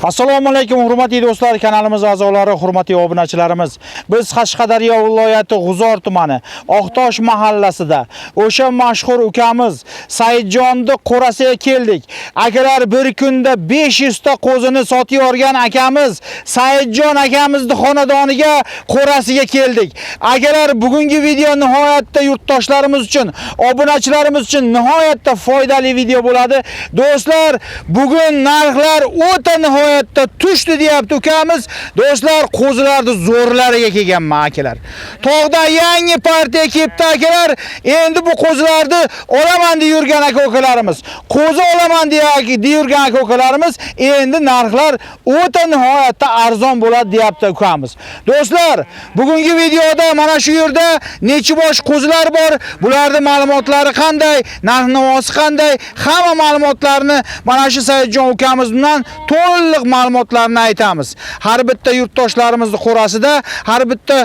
Assalomu alaykum hurmatli do'stlar, kanalimiz a'zolari, hurmatli obunachilarimiz. Biz Qashqadaryo viloyati G'uzor tumani Oqtosh mahallasida o'sha mashhur ukamiz Saidjonni qo'rasiga keldik. Akalar bir kunda 500 ta qo'zini sotib yorgan akamiz Saidjon akamizning xonadoniga qo'rasiga keldik. Akalar bugungi video nihoyatda yurtdoshlarimiz uchun, obunachilarimiz uchun nihoyatda foydali video bo'ladi. Do'stlar, bugun narxlar o'ta nihoyatda tushdi deyapti ukamiz. Do'stlar, qo'zilarni zo'rlariga kelganman akalar. Tog'dan yangi partiya kelibdi akalar. Endi bu qo'zilarni olaman deb yurgan aka-ukalarimiz, qo'zi olaman deb yurgan aka-ukalarimiz endi narxlar o'ta nihoyatda arzon bo'ladi deyapti ukamiz. Do'stlar, bugungi videoda mana shu yerda necha bosh qo'zilar bor, bularning ma'lumotlari qanday, narx-navosi qanday, hamma ma'lumotlarni mana shu Saidjon ukamiz bilan to'liq ma'lumotlarni aytamiz. Har bitta yurtdoshlarimizni qo'rasida, har bitta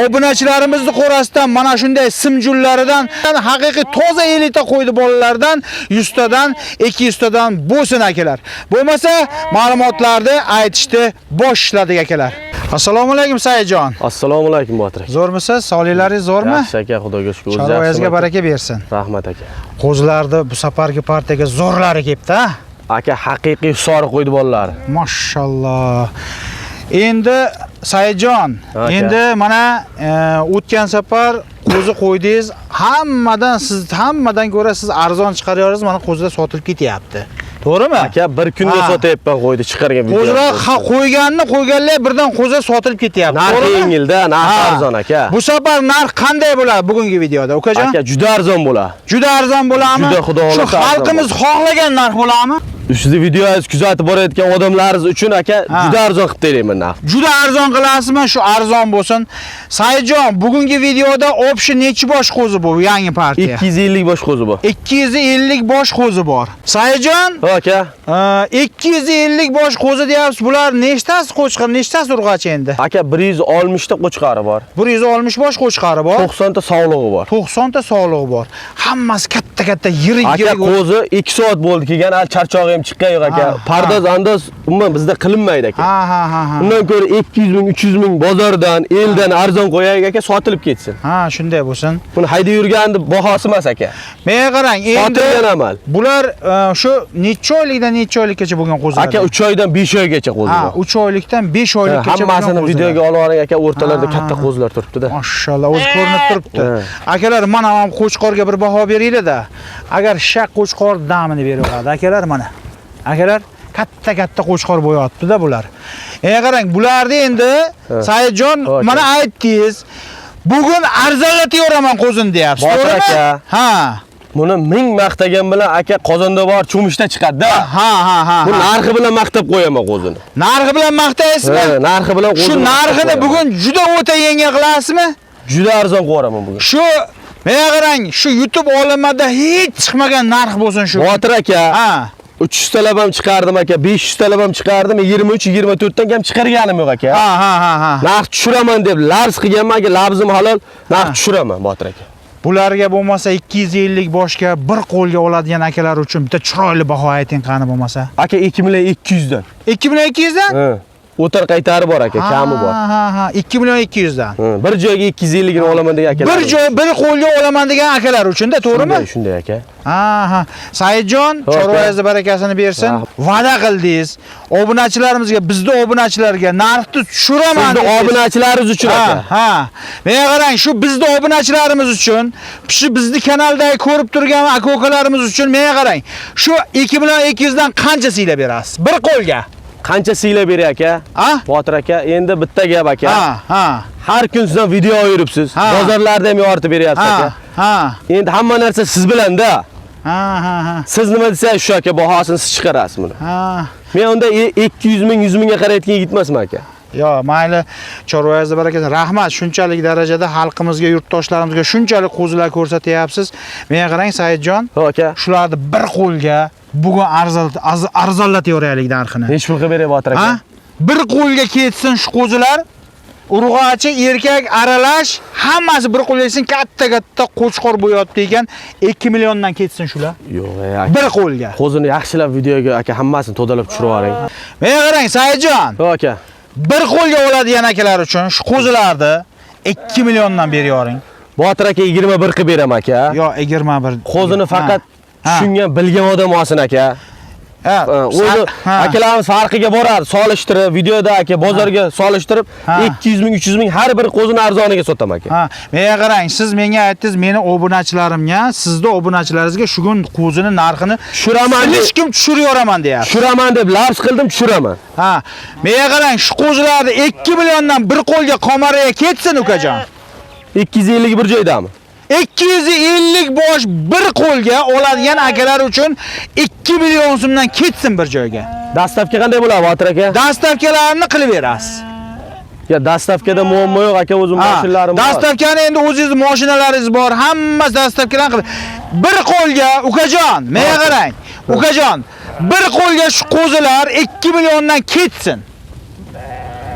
obunachilarimizni qo'rasidan mana shunday simjullaridan, haqiqiy toza elita qo'ydi bolalardan 100 tadan, 200 tadan bo'lsin akalar. Bo'lmasa ma'lumotlarni aytishni boshladik akalar. Assalomu alaykum Saidjon. Assalomu alaykum Botir aka. Zo'rmisiz? Sog'liklaringiz zo'rmi? Yaxshi aka, Xudoga shukr. Sharoyingizga baraka bersin. Rahmat aka. Qo'zilarni bu safargi partiyaga zo'rlari kelibdi, ha? Aka, haqiqiy sori qo'ydi bolalar. Mashalloh. Endi Saidjon, endi mana o'tgan safar qo'zi qo'ydingiz, hammadan ko'ra siz arzon chiqaryapsiz, mana qo'zilar sotilib ketyapti. To'g'rimi? Aka, bir kunda sotyapman qo'ydi chiqargan video. Qo'zilar qo'yganlar birdan qo'zilar sotilib ketyapti. Narx yengilda, narx arzon aka. Bu safar narx qanday bo'ladi bugungi videoda, ukajon? Aka, juda arzon bo'ladi. Juda arzon bo'ladimi? Juda xudo Shu xolasa. xalqimiz xohlagan narx bo'ladimi? Sizni videoyingizni kuzatib borayotgan odamlaringiz uchun aka juda arzon qilib berayman narx. Juda arzon qilasizmi? Shu arzon bo'lsin. Saidjon, bugungi videoda opshi necha bosh qo'zi bu yangi partiya? 250 bosh qo'zi bor. 250 bosh qo'zi bor. Saidjon, aka, 250 bosh qo'zi deyapsiz. Bular nechtasi qo'chqar, nechtasi urg'achi endi? Aka, 160 ta qo'chqari bor. 160 bosh qo'chqari bor. 90 ta sog'lig'i bor. 90 ta sog'lig'i bor. Hammasi katta-katta, yirik. Aka, qo'zi 2 soat bo'ldi kelgan, al charchog'i ham chiqqan yo'q aka. Pardoz andoz umuman bizda qilinmaydi aka. Undan ko'ra 200 ming, 300 ming bozordan, eldan arzon qo'yaylik aka, sotilib ketsin. Shunday bo'lsin. Buni haydab yurganda bahosi emas aka. Menga qarang, endi sotilgan amal. Bular shu necha oylikdan necha oylikgacha bo'lgan qo'zilar? Aka, 3 oydan 5 oygacha qo'zi bor. 3 oylikdan 5 oylikgacha. Hammasini videoga olib oling aka, o'rtalarda katta qo'zilar turibdi-da. Mashallah, o'zi ko'rinib turibdi. Akalar, mana ham qo'chqorga bir baho beringlar-da. Agar shaq qo'chqor damini beradi akalar, mana. Akalar, katta qo'chqor bo'yapti-da bular. Qarang, bularni endi Saidjon mana aytdingiz. Bugun arzonlatib yoraman qo'zini deyapsiz, to'g'rimi? Buni ming maqtagan bilan aka qozonda bor cho'mishda chiqadi-da. Bu narxi bilan maqtab qo'yaman qo'zini. Narxi bilan maqtaysizmi? Narxi bilan qo'zini. Shu narxini bugun juda o'ta yengil qilasizmi? Juda arzon qo'raman bugun. Shu menga qarang, shu YouTube olamida hech chiqmagan narx bo'lsin shu. Botir aka. 300 talab ham chiqardim aka, 500 talab ham chiqardim, 23-24 dan ham chiqarganim yo'q aka. Narx tushiraman deb lars qilganman aka, labzim halol, narx tushiraman Botir aka. Bularga bo'lmasa 250 boshga bir qo'lga oladigan akalar uchun bitta chiroyli baho ayting qani bo'lmasa. Aka 2200 dan. 2200 dan? O'tar qaytari bor aka, kami bor. 2200 dan. Bir joyga 250 ni olaman degan akalar. Bir joy, bir qo'lga olaman degan akalar uchun-da, to'g'rimi? Shunday aka. Saidjon, chorvangizga barakasini bersin. Va'da qildingiz. Obunachilarimizga, bizning obunachilarga narxni tushiraman. Sizning obunachilaringiz uchun aka. Menga qarang, shu bizning obunachilarimiz uchun, shu bizning kanaldagi ko'rib turgan aka-ukalarimiz uchun menga qarang. Shu 2200 dan qancha siylab berasiz? Bir qo'lga. Qancha siylab beray aka? Botir aka, endi bitta gap aka. Har kun sizdan video yuribsiz. Bozorlarda ham yoritib beryapsiz aka. Endi hamma narsa siz bilan-da. Siz nima desangiz shu aka, bahosini siz chiqarasiz buni. Men unda 200 ming, 100 mingga qarayotgan yigitmasman aka. Yo, mayli, chorvangizga barakasi. Rahmat, shunchalik darajada xalqimizga, yurtdoshlarimizga shunchalik qo'zilar ko'rsatyapsiz. Menga qarang Saidjon, shularni bir qo'lga bugun arzonlatib yoraylik narxini. Necha pulga beray Botir aka? Bir qo'lga ketsin shu qo'zilar. urg'ochi, erkak aralash, hammasi bir qo'lgasin katta qo'chqor bo'yapti ekan, 2 milliondan ketsin shular. Yo'q, aka. Bir qo'lga. Qo'zini yaxshilab videoga aka hammasini to'dalab tushirib yuboring. Menga qarang, Saidjon. Yo'q aka. Bir qo'lga oladigan akalar uchun shu qo'zilarni 2 milliondan beryaping. Botir aka 21 qilib beraman aka. Yo, 21. Qo'zini faqat tushungan, bilgan odam olsin aka. Ha, o'zi akalarimiz farqiga boradi, solishtirib, videoda aka bozorga solishtirib 200 ming, 300 ming har bir qo'zini arzoniga sotaman aka. Ha, menga qarang, siz menga aytdingiz, meni obunachilarimga, sizni obunachilaringizga shu kun qo'zini narxini tushiraman, hech kim tushirayoraman deyapti. Tushiraman deb labs qildim, tushiraman. Ha, menga qarang, shu qo'zilarni 2 milliondan bir qo'lga qomaraga ketsin ukajon. 250 bir joydami? 250 bosh bir qo'lga oladigan akalar uchun 2 million so'mdan ketsin bir joyga. Dastavka qanday bo'ladi Botir aka? Dastavkalarni qilib berasiz. Ya dastavkada muammo yo'q aka, o'zim mashinalarim bor. Dastavkani endi o'zingiz mashinalaringiz bor, hammasi dastavkadan qilib. Bir qo'lga ukajon, menga qarang. Ukajon, bir qo'lga shu qo'zilar 2 milliondan ketsin.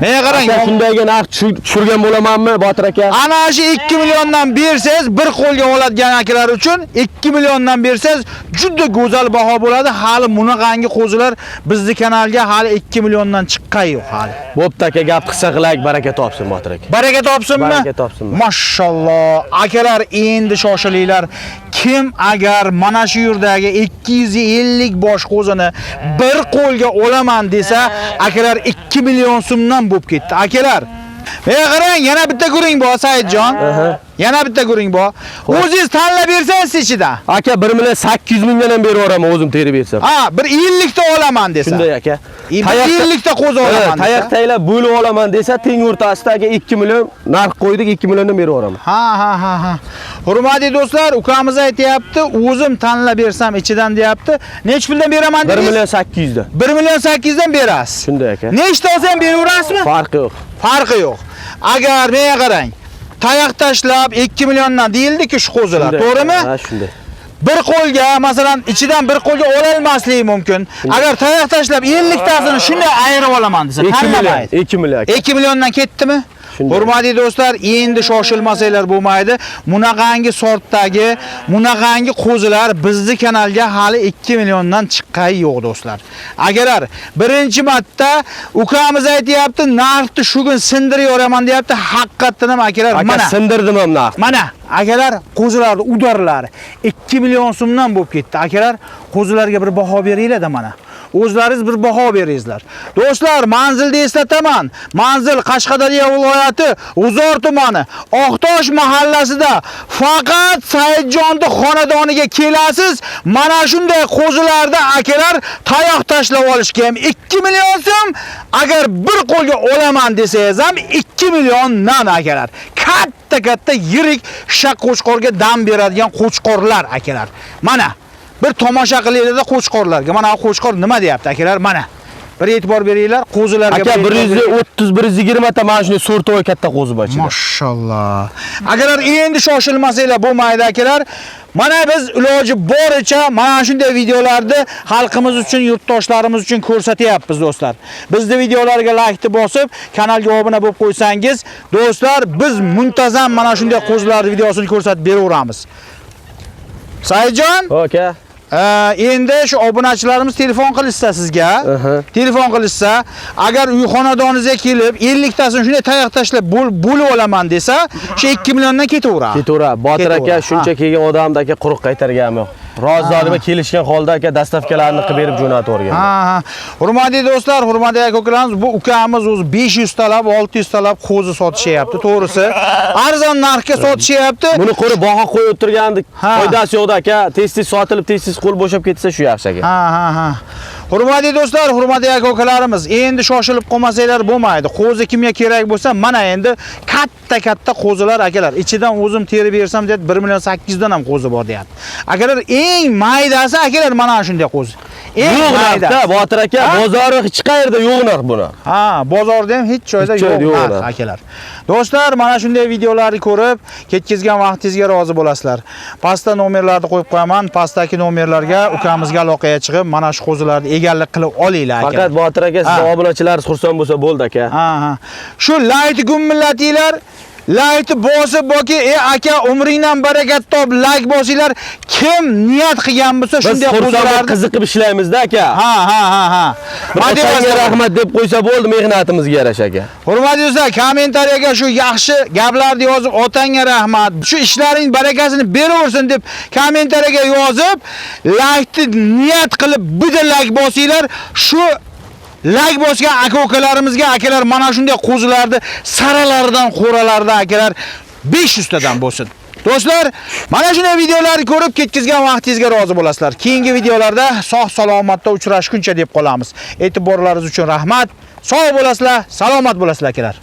Menga qarang, shundayga narx tushirgan bo'lamanmi Botir aka? Ana shu 2 milliondan bersangiz, bir qo'lga oladigan akalar uchun 2 milliondan bersangiz, juda go'zal baho bo'ladi. Hali bunaqangi qo'zilar bizning kanalga hali 2 milliondan chiqqan yo'q hali. Bo'pti aka, gap qilsa qilaylik, baraka topsin Botir aka. Baraka topsinmi? Baraka topsinmi? Mashalloh. Akalar, endi shoshilinglar. Kim agar mana shu yerdagi 250 bosh qo'zini bir qo'lga olaman desa, akalar 2 million so'mdan bo'lib ketdi. Akalar, menga qarang, yana bitta ko'ring bor Saidjon. Yana bitta ko'ring bor. O'zingiz tanlab bersangiz ichida. Aka 1 million 800 mingdan ham berib yuboraman o'zim terib bersam. Ha, bir 50 ta olaman desa. Shunday aka. 50 ta qo'zi olaman desa. Tayoq taylab bo'lib olaman desa, teng o'rtasidagi 2 million narx qo'ydik, 2 milliondan berib yuboraman. Ha. Hurmatli do'stlar, ukamiz aytayapti, o'zim tanlab bersam ichidan deyapti. Nech puldan beraman dedingiz? 1 million 800 dan. 1 million 800 dan berasiz. Shunday aka. Nechta olsam beraverasizmi? Farqi yo'q. Farqi yo'q. Agar menga qarang, tayoq tashlab 2 milliondan deyildi-ku shu qo'zilar, to'g'rimi? Ha, shunday. Bir qo'lga, masalan, ichidan bir qo'lga ola olmasligi mumkin. Agar tayoq tashlab 50 tasini shunday ayirib olaman desa, 2 million. 2 million aka. 2 milliondan ketdimi? Hurmatli do'stlar, endi shoshilmasanglar bo'lmaydi. Bunaqangi sortdagi, bunaqangi qo'zilar bizning kanalga hali 2 milliondan chiqqan yo'q do'stlar. Agarlar birinchi marta ukamiz aytayapti, narxni shu kun sindirib yoraman deyapti, haqiqatan ham akalar mana sindirdim ham narx. Mana akalar, qo'zilarni udarlari 2 million so'mdan bo'lib ketdi. Akalar, qo'zilarga bir baho beringlar-da mana. O'zlaringiz bir baho beringizlar. Do'stlar, manzilni eslataman. Manzil Qashqadaryo viloyati G'uzor tumani, Oqtosh mahallasida. Faqat Saidjonning xonadoniga kelasiz. Mana shunday qo'zilarda akalar tayoq tashlab olishga ham 2 million so'm, agar bir qo'lga olaman desangiz ham 2 milliondan akalar. Katta yirik shaq qo'chqorga dam beradigan qo'chqorlar akalar. Mana bir tomosha qilinglar-da qo'chqorlarga. Mana qo'chqor nima deyapti akalar? Mana bir e'tibor beringlar, qo'zilarga. Aka 130-120 ta mana shunday so'rtoy katta qo'zi bor ichida. Mashalloh. Agar endi shoshilmasanglar bo'lmaydi akalar. Mana biz iloji boricha mana shunday videolarni xalqimiz uchun, yurtdoshlarimiz uchun ko'rsatyapmiz do'stlar. Bizning videolarga like bosib, kanalga obuna bo'lib qo'ysangiz, do'stlar, biz muntazam mana shunday qo'zilarning videosini ko'rsatib beraveramiz. Saidjon? Aka. Endi shu obunachilarimiz telefon qilishsa sizga, telefon qilishsa, agar uy xonadoningizga kelib 50 tasini shunday tayoq tashlab bo'lib olaman desa, shu 2 milliondan ketaveradi. Ketaveradi. Botir aka shuncha kelgan odamda aka quruq qaytarganmi yo'q. Roziligi kelishgan holda aka dastavkalarni qilib berib jo'natib o'rgan. Ha. Hurmatli do'stlar, hurmatli aka-ukalarimiz, bu ukamiz o'zi 500 talab, 600 talab qo'zi sotishyapti, to'g'risi. Arzon narxga sotishyapti. Buni ko'rib baho qo'yib o'tirgandik. Foydasi yo'q aka. Tez-tez sotilib, tez-tez qo'l bo'shab ketsa shu yaxshi aka. Ha. Hurmatli do'stlar, hurmatli aka-ukalarimiz, endi shoshilib qolmasanglar bo'lmaydi. Qo'zi kimga kerak bo'lsa, mana endi katta qo'zilar akalar. Ichidan o'zim terib bersam deyapti, 1 million 800 dan ham qo'zi bor deyapti. Akalar, eng maydasi akalar mana shunday qo'zi. Yo'q mayda. narxda Botir aka, bozori hech qayerda yo'q narx buni. Ha, bozorda ham hech joyda Hech joyda yo'q yo'q narx narx. akalar. Do'stlar, mana shunday videolarni ko'rib, ketkizgan vaqtingizga rozi bo'lasizlar. Pastda nomerlarni qo'yib qo'yaman. Pastdagi nomerlarga ukamizga aloqaga chiqib, mana shu qo'zilarni egalik qilib olinglar aka. Faqat Botir aka, siz obunachilaringiz xursand bo'lsa bo'ldi aka. Ha. Shu like gummillatinglar, like bosib boki, aka umringdan barakat top, like bosinglar. Kim niyat qilgan bo'lsa Biz shunday xursand qo'zilarni qiziqib ishlaymiz-da aka. Ha. Otaga rahmat deb qo'ysa bo'ldi mehnatimizga yarasha aka. Hurmatli do'stlar, kommentariyaga shu yaxshi gaplarni yozib, otangga rahmat, shu ishlaring barakasini beraversin deb kommentariyaga yozib, like ni niyat qilib bitta like bosinglar. Shu like bosgan aka-ukalarimizga, akalar mana shunday qo'zilarni saralaridan, qo'ralardan akalar 500 tadan bo'lsin. Do'stlar, mana shunday videolarni ko'rib ketkizgan vaqtingizga rozi bo'lasizlar. Keyingi videolarda sog' salomatda uchrashguncha deb qolamiz. E'tiborlaringiz uchun rahmat. Sog' bo'lasizlar, salomat bo'lasizlar akalar.